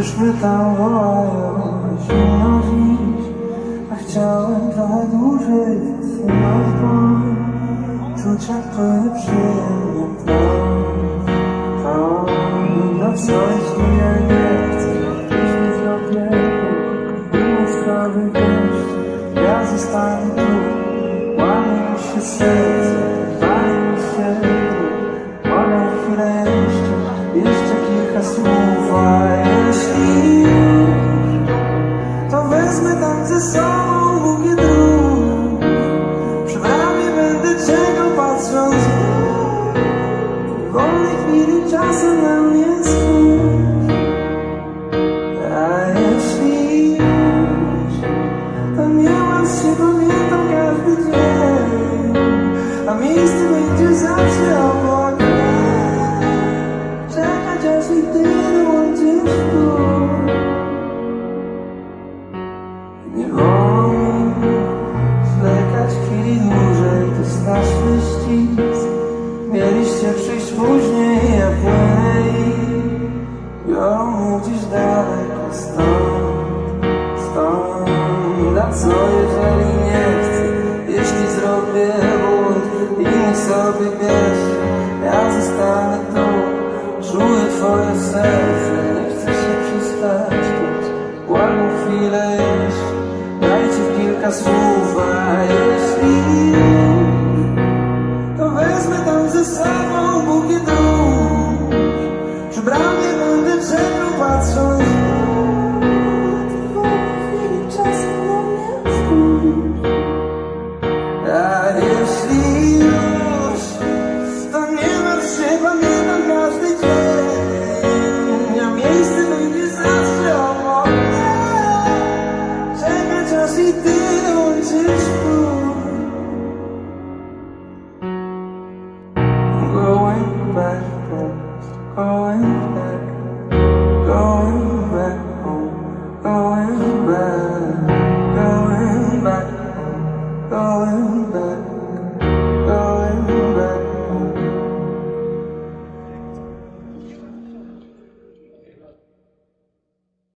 Już mnie tam wołają, zimno dziś, a chciałem trochę dłużej zatrzymać dłoń, czuć jak płynie przyjemnie to, no co jeśli ja nie chcę, jeśli zrobię inny sprawy gość, ja zostanę tu, łamie mi się serce, wali mi się mogę chwilę jeszcze kilka słów, a jeśli to wezmę tam ze sobą bukiet róż, przy bramie będę czego patrząc w wolnej chwili czasem na mnie spójrz. A jeśli już, to nie łas się, pamiętam każdy dzień, a miejsce będzie zawsze obok mnie, czekać aż i ty dołączysz tu. Nie wolno mi zwlekać chwili dłużej, to jest nasz wyścig. Mieliście przyjść później, a płynę i biorą mnie gdzieś daleko stąd. A co jeżeli nie chcę, jeśli zrobię błąd i nie sobie bierz, ja zostanę tu, czuję twoje serce, nie chcę się przestać czuć. Błagam chwilę jeszcze, dajcie kilka słów, a